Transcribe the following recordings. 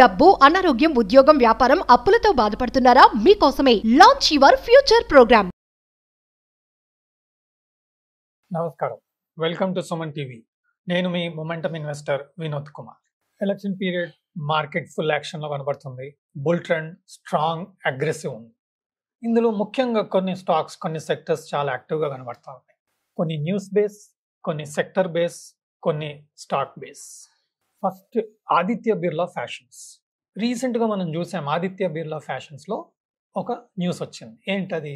డబ్బు, అనారోగ్యం, ఉద్యోగం, వ్యాపారం, అప్పులతో బాధపడుతున్నారా? మీకోసమే లాంచ్ యువర్ ఫ్యూచర్ ప్రోగ్రామ్. నమస్కారం, వెల్కమ్ టు సుమన్ టీవీ. నేను మీ momentum investor Vinod Kumar. Election period, market full యాక్షన్లో కనబడుతుంది. బుల్ ట్రెండ్ స్ట్రాంగ్, అగ్రెసివ్ ఉంది. ఇందులో ముఖ్యంగా కొన్ని స్టాక్స్, కొన్ని సెక్టర్స్ చాలా యాక్టివ్గా కనబడతా ఉన్నాయి. కొన్ని న్యూస్ బేస్, కొన్ని సెక్టర్ బేస్, కొన్ని stock base. First Aditya Birla fashions. రీసెంట్గా మనం చూసాం ఆదిత్య బిర్లా ఫ్యాషన్స్లో ఒక న్యూస్ వచ్చింది. ఏంటది?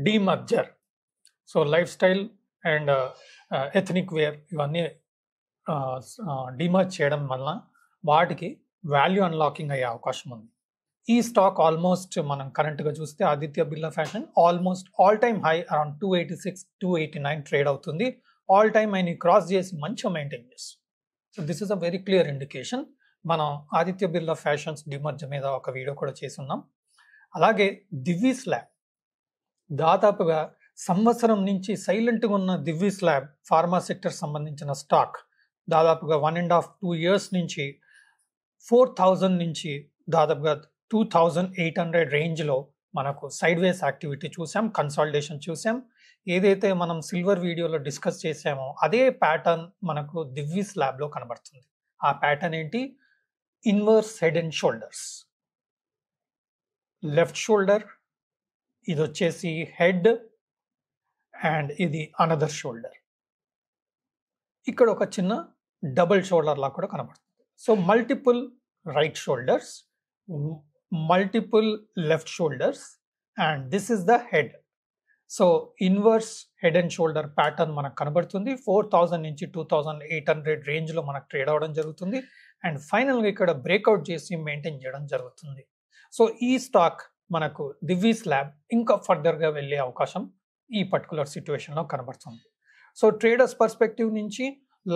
Demerger. So lifestyle and ethnic wear ఇవన్నీ డిమర్జ్ చేయడం వల్ల వాటికి వాల్యూ అన్లాకింగ్ అయ్యే అవకాశం ఉంది. ఈ స్టాక్ ఆల్మోస్ట్ మనం కరెంట్గా చూస్తే Aditya Birla fashion almost all time high around 286, 289 trade అవుతుంది. ఆల్ టైమ్ హైని క్రాస్ చేసి మంచిగా మెయింటైన్ చేస్తుంది. So this is a very clear indication. మనం ఆదిత్య బిర్లా ఫ్యాషన్స్ డిమర్జ్ మీద ఒక వీడియో కూడా చేసి ఉన్నాం. అలాగే దివ్వీస్ ల్యాబ్, దాదాపుగా సంవత్సరం నుంచి సైలెంట్గా ఉన్న దివ్వీస్ ల్యాబ్ ఫార్మా సెక్టర్ సంబంధించిన స్టాక్ దాదాపుగా 1.5-2 years నుంచి 4,000 నుంచి దాదాపుగా 2,800 రేంజ్లో మనకు సైడ్ వేస్ యాక్టివిటీ చూసాం, కన్సాలిడేషన్ చూసాం. ఏదైతే మనం సిల్వర్ వీడియోలో డిస్కస్ చేసామో అదే ప్యాటర్న్ మనకు దివ్వీస్ ల్యాబ్లో కనబడుతుంది. ఆ ప్యాటర్న్ ఏంటి? Inverse head and shoulders. Left shoulder, ఇది వచ్చేసి హెడ్ అండ్ ఇది అనదర్ షోల్డర్. ఇక్కడ ఒక చిన్న డబుల్ షోల్డర్ లా కూడా కనబడుతుంది. So multiple right shoulders, multiple left shoulders, and this is the head. So inverse head and shoulder pattern మనకు కనబడుతుంది. 4,000 నుంచి 2,800 రేంజ్లో మనకు ట్రేడ్ అవ్వడం జరుగుతుంది. అండ్ ఫైనల్గా ఇక్కడ బ్రేక్అవుట్ చేసి మెయింటైన్ చేయడం జరుగుతుంది. సో ఈ స్టాక్ మనకు దివ్వీస్ ల్యాబ్ ఇంకా ఫర్దర్గా వెళ్ళే అవకాశం ఈ పర్టికులర్ సిచ్యువేషన్లో కనబడుతుంది. సో ట్రేడర్స్ పర్స్పెక్టివ్ నుంచి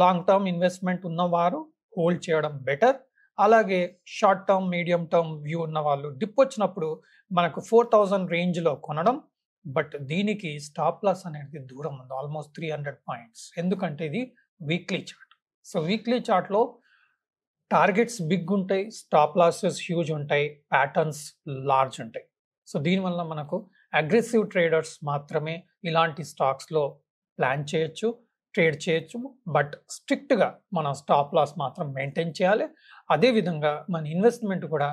లాంగ్ టర్మ్ ఇన్వెస్ట్మెంట్ ఉన్నవారు హోల్డ్ చేయడం బెటర్. అలాగే short term, medium term view ఉన్న వాళ్ళు డిప్ వచ్చినప్పుడు మనకు 4,000 రేంజ్లో కొనడం. బట్ దీనికి స్టాప్ లాస్ అనేది దూరం ఉంది, ఆల్మోస్ట్ 300 పాయింట్స్. ఎందుకంటే ఇది వీక్లీ చార్ట్. సో వీక్లీ చార్ట్లో టార్గెట్స్ బిగ్ ఉంటాయి, స్టాప్ లాసెస్ హ్యూజ్ ఉంటాయి, ప్యాటర్న్స్ లార్జ్ ఉంటాయి. సో దీనివల్ల మనకు అగ్రెసివ్ ట్రేడర్స్ మాత్రమే ఇలాంటి స్టాక్స్లో ప్లాన్ చేయొచ్చు, ట్రేడ్ చేయొచ్చు. బట్ స్ట్రిక్ట్గా మన స్టాప్ లాస్ మాత్రం మెయింటైన్ చేయాలి. అదేవిధంగా మన ఇన్వెస్ట్మెంట్ కూడా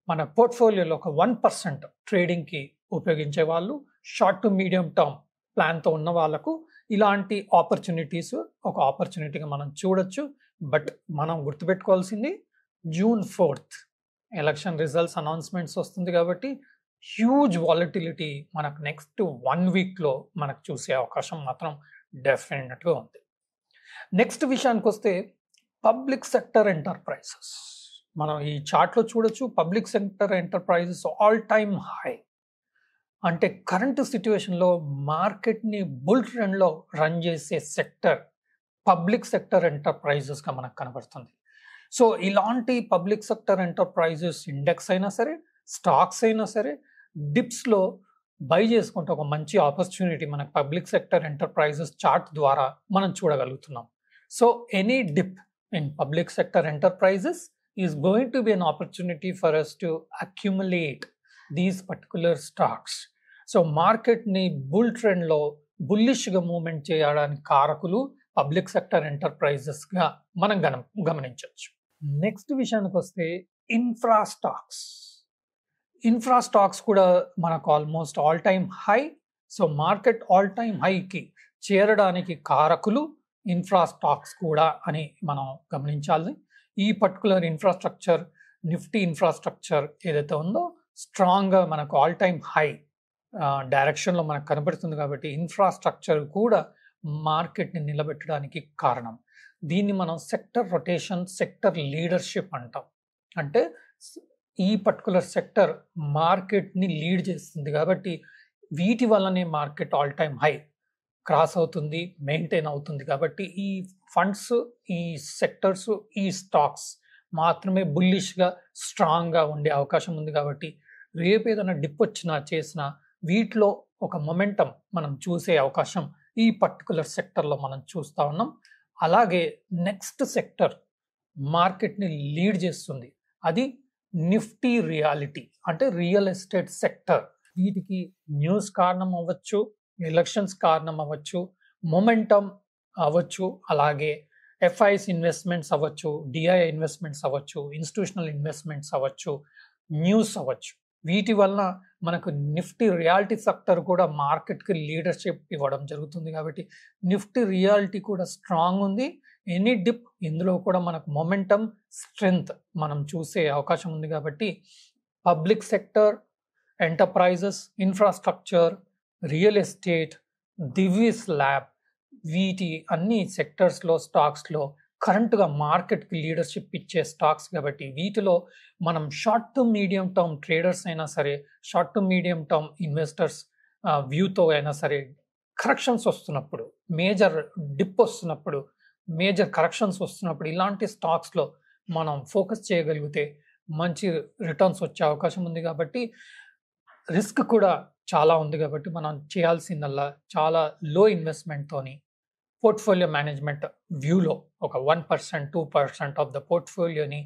మన పోర్ట్ఫోలియోలో ఒక 1% ట్రేడింగ్కి ఉపయోగించే వాళ్ళు, షార్ట్ టు మీడియం టర్మ్ ప్లాన్తో ఉన్న వాళ్ళకు ఇలాంటి ఆపర్చునిటీస్ ఒక ఆపర్చునిటీగా మనం చూడొచ్చు. బట్ మనం గుర్తుపెట్టుకోవాల్సింది June 4th election results announcements వస్తుంది కాబట్టి హ్యూజ్ వాలటిలిటీ మనకు నెక్స్ట్ 1 weekలో మనకు చూసే అవకాశం మాత్రం డెఫినెట్గా ఉంది. నెక్స్ట్ విషయానికి వస్తే పబ్లిక్ సెక్టర్ ఎంటర్ప్రైజెస్. మనం ఈ చార్ట్లో చూడొచ్చు, public sector enterprises all time high. అంటే కరెంట్ సిచ్యువేషన్లో మార్కెట్ని బుల్ ట్రెండ్లో రన్ చేసే సెక్టర్ పబ్లిక్ సెక్టర్ ఎంటర్ప్రైజెస్గా మనకు కనబడుతుంది. సో ఇలాంటి పబ్లిక్ సెక్టర్ ఎంటర్ప్రైజెస్ ఇండెక్స్ అయినా సరే, స్టాక్స్ అయినా సరే, డిప్స్లో బై చేసుకుంటే ఒక మంచి ఆపర్చునిటీ మనకు పబ్లిక్ సెక్టర్ ఎంటర్ప్రైజెస్ చార్ట్ ద్వారా మనం చూడగలుగుతున్నాం. So any dip in public sector enterprises is going to be an opportunity for us to accumulate these particular stocks. So మార్కెట్ని బుల్ ట్రెండ్లో బుల్లిష్గా మూవ్మెంట్ చేయడానికి కారకులు పబ్లిక్ సెక్టర్ ఎంటర్ప్రైజెస్గా మనం గమనించవచ్చు. నెక్స్ట్ విషయానికి వస్తే ఇన్ఫ్రా స్టాక్స్ కూడా మనకు almost all time high. So market all time హైకి చేరడానికి కారకులు ఇన్ఫ్రా స్టాక్స్ కూడా అని మనం గమనించాలి. ఈ పర్టికులర్ ఇన్ఫ్రాస్ట్రక్చర్, నిఫ్టీ ఇన్ఫ్రాస్ట్రక్చర్ ఏదైతే ఉందో స్ట్రాంగ్గా మనకు ఆల్ టైమ్ హై డైరెక్షన్లో మనకు కనబడుతుంది. కాబట్టి ఇన్ఫ్రాస్ట్రక్చర్ కూడా మార్కెట్ని నిలబెట్టడానికి కారణం. దీన్ని మనం సెక్టర్ రొటేషన్, సెక్టర్ లీడర్షిప్ అంటాం. అంటే ఈ పర్టికులర్ సెక్టర్ మార్కెట్ని లీడ్ చేస్తుంది కాబట్టి వీటి వల్లనే market all time high cross అవుతుంది, మెయింటైన్ అవుతుంది. కాబట్టి ఈ ఫండ్స్, ఈ సెక్టర్స్, ఈ స్టాక్స్ మాత్రమే బుల్లిష్గా, స్ట్రాంగ్గా ఉండే అవకాశం ఉంది. కాబట్టి రేపు ఏదైనా డిప్ వచ్చినా చేసినా వీటిలో ఒక మొమెంటం మనం చూసే అవకాశం ఈ పర్టికులర్ సెక్టర్లో మనం చూస్తూ ఉన్నాం. అలాగే నెక్స్ట్ సెక్టర్ మార్కెట్ని లీడ్ చేస్తుంది. అది నిఫ్టీ రియాలిటీ, అంటే రియల్ ఎస్టేట్ సెక్టర్. వీటికి న్యూస్ కారణం అవ్వచ్చు, ఎలక్షన్స్ కారణం అవ్వచ్చు, మొమెంటమ్ అవ్వచ్చు, అలాగే ఎఫ్ఐస్ ఇన్వెస్ట్మెంట్స్ అవ్వచ్చు, డిఐ ఇన్వెస్ట్మెంట్స్ అవ్వచ్చు, ఇన్స్టిట్యూషనల్ ఇన్వెస్ట్మెంట్స్ అవ్వచ్చు, న్యూస్ అవ్వచ్చు. వీటి వలన మనకు నిఫ్టీ రియాలిటీ సెక్టర్ కూడా మార్కెట్కి లీడర్షిప్ ఇవ్వడం జరుగుతుంది. కాబట్టి నిఫ్టీ రియాలిటీ కూడా స్ట్రాంగ్ ఉంది. ఎనీ డిప్ ఇందులో కూడా మనకు మొమెంటమ్, స్ట్రెంగ్త్ మనం చూసే అవకాశం ఉంది. కాబట్టి public sector, enterprises, infrastructure, real estate, Divi's lab, వీటి అన్ని సెక్టర్స్లో స్టాక్స్లో కరెంట్గా మార్కెట్కి లీడర్షిప్ ఇచ్చే స్టాక్స్. కాబట్టి వీటిలో మనం short to medium term traders అయినా సరే, short to medium term investors వ్యూతో అయినా సరే, కరెక్షన్స్ వస్తున్నప్పుడు, మేజర్ డిప్ వస్తున్నప్పుడు, మేజర్ కరెక్షన్స్ వస్తున్నప్పుడు ఇలాంటి స్టాక్స్లో మనం ఫోకస్ చేయగలిగితే మంచి రిటర్న్స్ వచ్చే అవకాశం ఉంది. కాబట్టి రిస్క్ కూడా చాలా ఉంది. కాబట్టి మనం చేయాల్సిందల్లా చాలా లో ఇన్వెస్ట్మెంట్తోని పోర్ట్ఫోలియో మేనేజ్మెంట్ వ్యూలో ఒక 1%, 2% ఆఫ్ ద పోర్ట్ఫోలియోని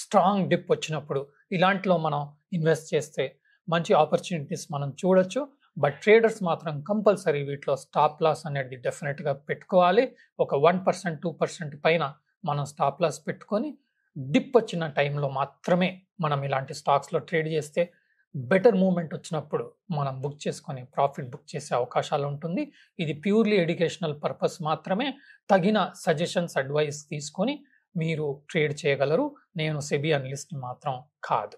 స్ట్రాంగ్ డిప్ వచ్చినప్పుడు ఇలాంటిలో మనం ఇన్వెస్ట్ చేస్తే మంచి ఆపర్చునిటీస్ మనం చూడొచ్చు. బట్ ట్రేడర్స్ మాత్రం కంపల్సరీ వీటిలో స్టాప్ లాస్ అనేది డెఫినెట్గా పెట్టుకోవాలి. ఒక 1%, 2% పైన మనం స్టాప్ లాస్ పెట్టుకొని డిప్ వచ్చిన టైంలో మాత్రమే మనం ఇలాంటి స్టాక్స్లో ట్రేడ్ చేస్తే బెటర్ మూమెంట్ వచ్చినప్పుడు మనం బుక్ చేసుకొని ప్రాఫిట్ బుక్ చేసే అవకాశాలు ఉంటుంది. ఇది ప్యూర్లీ ఎడ్యుకేషనల్ పర్పస్ మాత్రమే. తగిన సజెషన్స్, అడ్వైస్ తీసుకొని మీరు ట్రేడ్ చేయగలరు. నేను సెబీ అనలిస్ట్ మాత్రం కాదు.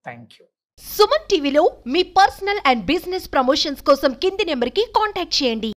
Thank you. సుమన్ టీవీలో మీ పర్సనల్ అండ్ బిజినెస్ ప్రమోషన్స్ కోసం కింది నెంబర్కి కాంటాక్ట్ చేయండి.